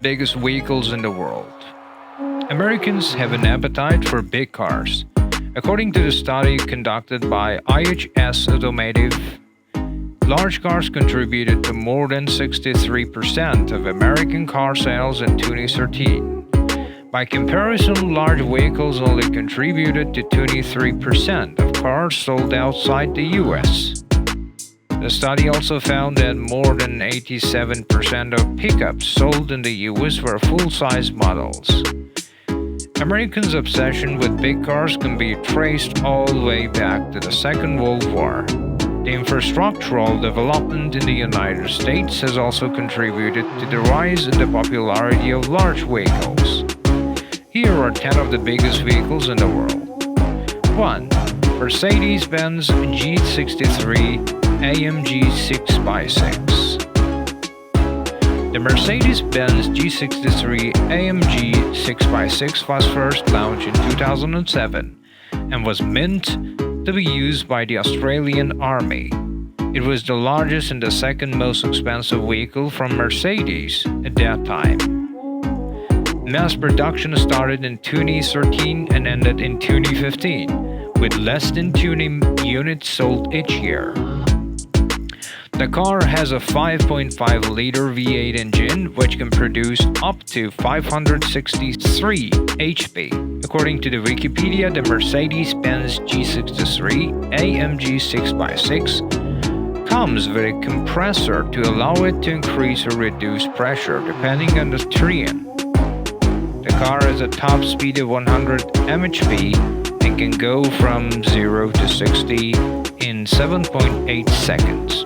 biggest vehicles in the world. Americans have an appetite for big cars. According to the study conducted by IHS Automotive, large cars contributed to more than 63% of American car sales in 2013. By comparison, large vehicles only contributed to 23% of cars sold outside the US. The study also found that more than 87% of pickups sold in the US were full-size models. Americans' obsession with big cars can be traced all the way back to the Second World War. The infrastructural development in the United States has also contributed to the rise in the popularity of large vehicles. Here are 10 of the biggest vehicles in the world. 1. Mercedes-Benz G63 AMG 6x6. The Mercedes-Benz G63 AMG 6x6 was first launched in 2007 and was meant to be used by the Australian Army. It was the largest and the second most expensive vehicle from Mercedes at that time. Mass production started in 2013 and ended in 2015, with less than 20 units sold each year. The car has a 5.5-liter V8 engine which can produce up to 563 HP. According to the Wikipedia, the Mercedes-Benz G63 AMG 6x6 comes with a compressor to allow it to increase or reduce pressure depending on the terrain. The car has a top speed of 100 mph and can go from 0 to 60 in 7.8 seconds.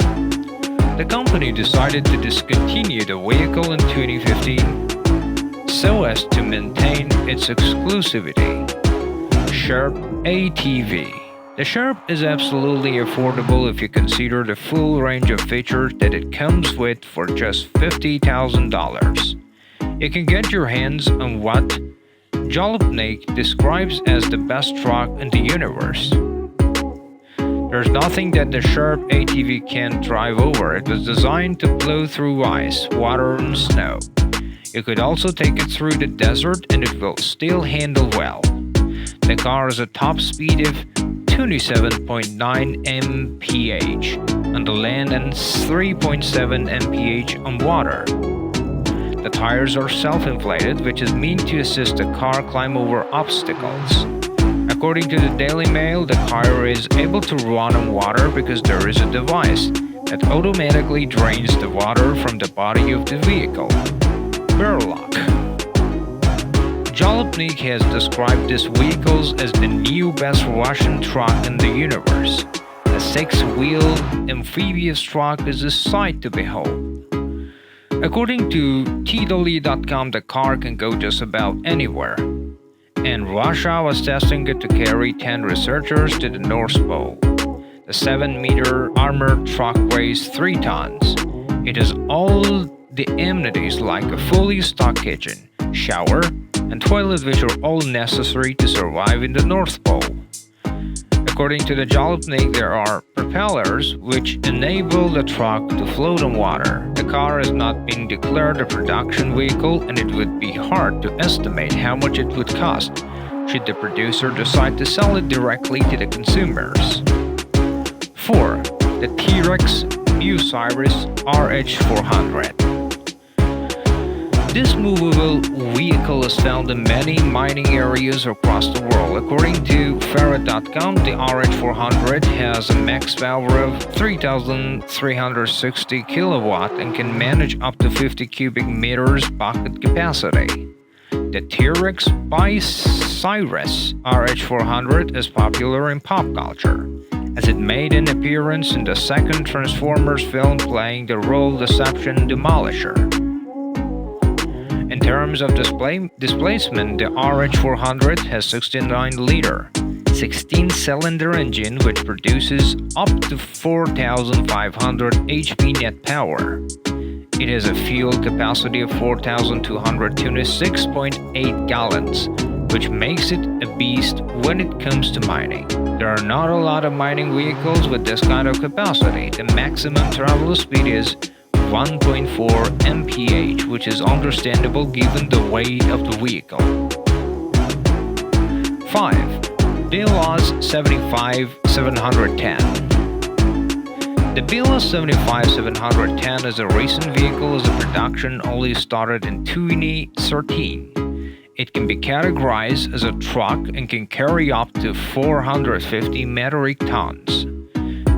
The company decided to discontinue the vehicle in 2015 so as to maintain its exclusivity. Sharp ATV. The Sharp is absolutely affordable if you consider the full range of features that it comes with for just $50,000. You can get your hands on what Jalopnik describes as the best truck in the universe. There's nothing that the Sharp ATV can't drive over. It was designed to blow through ice, water, and snow. You could also take it through the desert and it will still handle well. The car has a top speed of 27.9 mph on the land and 3.7 mph on water. The tires are self-inflated, which is meant to assist the car climb over obstacles. According to the Daily Mail, the car is able to run on water because there is a device that automatically drains the water from the body of the vehicle. Berlock. Jalopnik has described these vehicles as the new best Russian truck in the universe. A 6-wheel amphibious truck is a sight to behold. According to tdoli.com, the car can go just about anywhere. And Russia was testing it to carry 10 researchers to the North Pole. The 7-meter armored truck weighs 3 tons. It has all the amenities like a fully stocked kitchen, shower, and toilet, which are all necessary to survive in the North Pole. According to the Jalopnik, there are propellers which enable the truck to float on water. The car has not been declared a production vehicle and it would be hard to estimate how much it would cost should the producer decide to sell it directly to the consumers. 4. The TRex Cyrus RH400. This movable vehicle is found in many mining areas across the world. According to Ferret.com, the RH400 has a max power of 3,360 kilowatt and can manage up to 50 cubic meters bucket capacity. The TRex Cyrus RH400 is popular in pop culture, as it made an appearance in the second Transformers film playing the role Deception Demolisher. In terms of displacement, the RH400 has 69-liter, 16-cylinder engine which produces up to 4,500 HP net power. It has a fuel capacity of 4,226.8 gallons, which makes it a beast when it comes to mining. There are not a lot of mining vehicles with this kind of capacity. The maximum travel speed is 1.4 mph, which is understandable given the weight of the vehicle. 5. Bloss 75710. The Bloss 75710 is a recent vehicle as a production only started in 2013. It can be categorized as a truck and can carry up to 450 metric tons.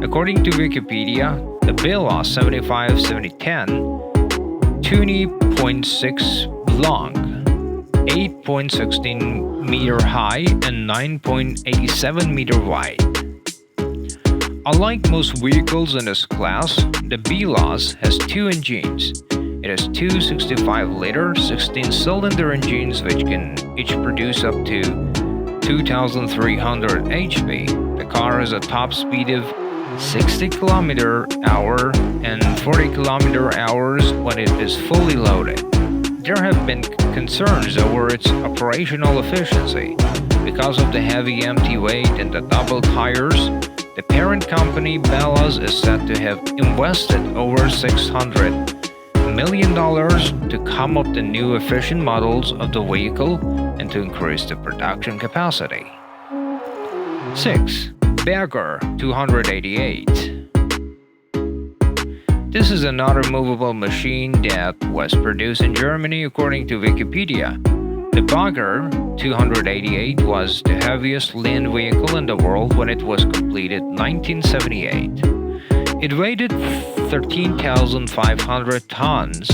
According to Wikipedia, the Bloss 75710, 20.6 long, 8.16 meter high, and 9.87 meter wide. Unlike most vehicles in this class, the Bloss has two engines. It has two 65-liter, 16-cylinder engines which can each produce up to 2,300 HP. The car has a top speed of 60 km/h and 40 km/h when it is fully loaded. There have been concerns over its operational efficiency. Because of the heavy empty weight and the double tires, the parent company Bloss is said to have invested over $600 million to come up with new efficient models of the vehicle and to increase the production capacity. 6. Berger 288. This is another movable machine that was produced in Germany according to Wikipedia. The Berger 288 was the heaviest land vehicle in the world when it was completed in 1978. It weighed 13,500 tons,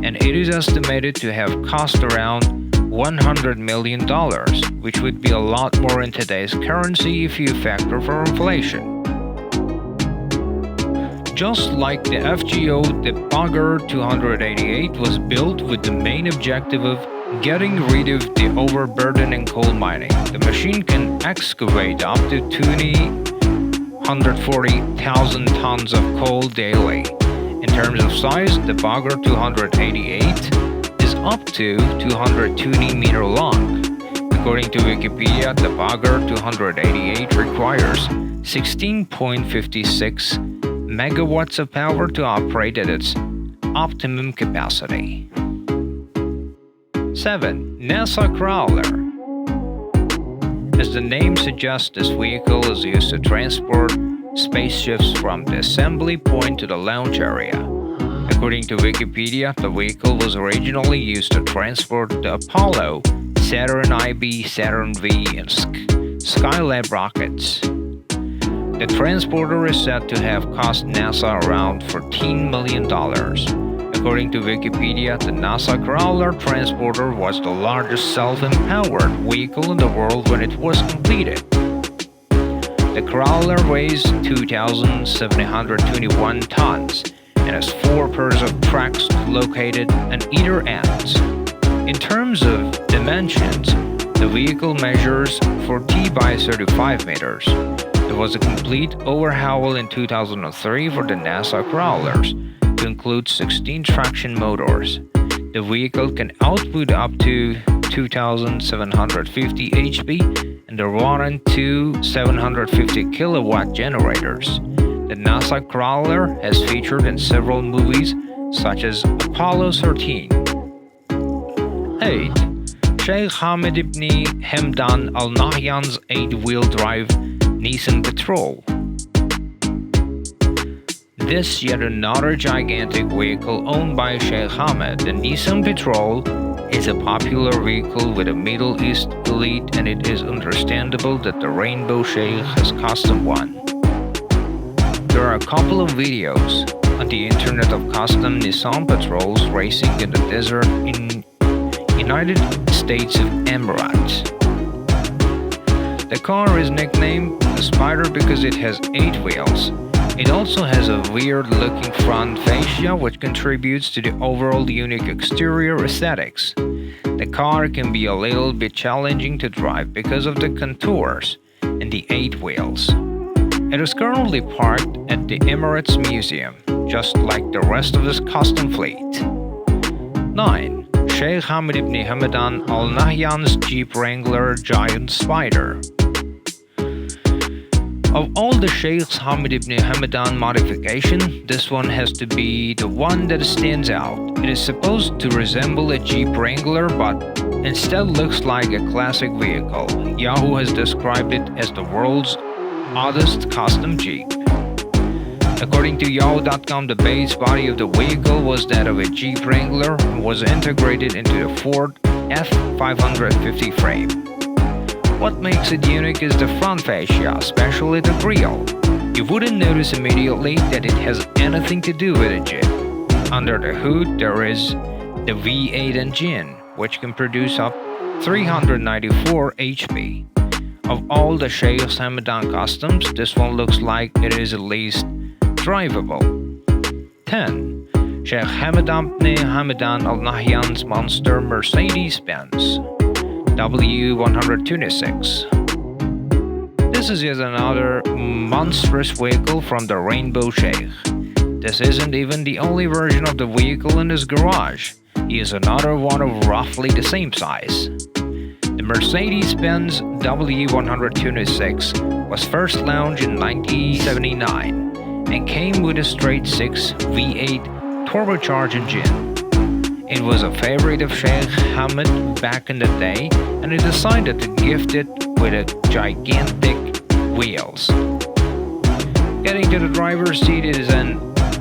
and it is estimated to have cost around $100 million, which would be a lot more in today's currency if you factor for inflation. Just like the FGO, the Berger 288 was built with the main objective of getting rid of the overburden in coal mining. The machine can excavate up to 140,000 tons of coal daily. In terms of size, the Berger 288 is up to 220 meters long. According to Wikipedia, the Berger 288 requires 16.56 megawatts of power to operate at its optimum capacity. 7. NASA Crawler. As the name suggests, this vehicle is used to transport spaceships from the assembly point to the launch area. According to Wikipedia, the vehicle was originally used to transport the Apollo, Saturn IB, Saturn V, and Skylab rockets. The transporter is said to have cost NASA around $14 million. According to Wikipedia, the NASA Crawler transporter was the largest self-empowered vehicle in the world when it was completed. The Crawler weighs 2,721 tons and has 4 pairs of tracks located on either ends. In terms of dimensions, the vehicle measures 40 by 35 meters. There was a complete overhaul in 2003 for the NASA Crawlers to include 16 traction motors. The vehicle can output up to 2,750 HP and are run two 750 kilowatt generators. The NASA Crawler has featured in several movies such as Apollo 13. 8. Sheikh Hamad ibn Hamdan Al Nahyan's 8-wheel drive Nissan Patrol. This yet another gigantic vehicle owned by Sheikh Hamad. The Nissan Patrol is a popular vehicle with a Middle East elite, and it is understandable that the Rainbow Sheikh has custom one. There are a couple of videos on the internet of custom Nissan Patrols racing in the desert in United States of Emirates. The car is nicknamed the Spider because it has 8 wheels. It also has a weird-looking front fascia which contributes to the overall unique exterior aesthetics. The car can be a little bit challenging to drive because of the contours and the 8 wheels. It is currently parked at the Emirates Museum, just like the rest of his custom fleet. 9. Sheikh Hamad ibn Hamdan Al Nahyan's Jeep Wrangler Giant Spider. Of all the Sheikh Hamad ibn Hamadan modification, this one has to be the one that stands out. It is supposed to resemble a Jeep Wrangler, but instead looks like a classic vehicle. Yahoo has described it as the world's oddest custom Jeep. According to Yahoo.com, the base body of the vehicle was that of a Jeep Wrangler and was integrated into the Ford F550 frame. What makes it unique is the front fascia, especially the grille. You wouldn't notice immediately that it has anything to do with a Jeep. Under the hood, there is the V8 engine, which can produce up 394 HP. Of all the Sheikh Hamadan customs, this one looks like it is at least drivable. 10. Sheikh Hamad ibn Hamadan Al Nahyan's monster Mercedes-Benz W126. This is yet another monstrous vehicle from the Rainbow Sheikh. This isn't even the only version of the vehicle in his garage. He is another one of roughly the same size. The Mercedes-Benz W126 was first launched in 1979 and came with a straight-six V8 turbocharged engine. It was a favorite of Sheikh Hamad back in the day, and he decided to gift it with a gigantic wheels. Getting to the driver's seat is an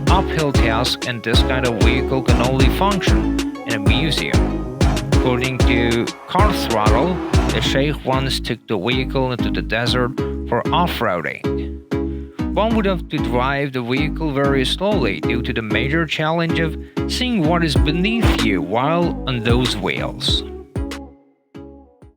uphill task, and this kind of vehicle can only function in a museum. According to Car Throttle, the Sheikh once took the vehicle into the desert for off-roading. One would have to drive the vehicle very slowly due to the major challenge of seeing what is beneath you while on those wheels.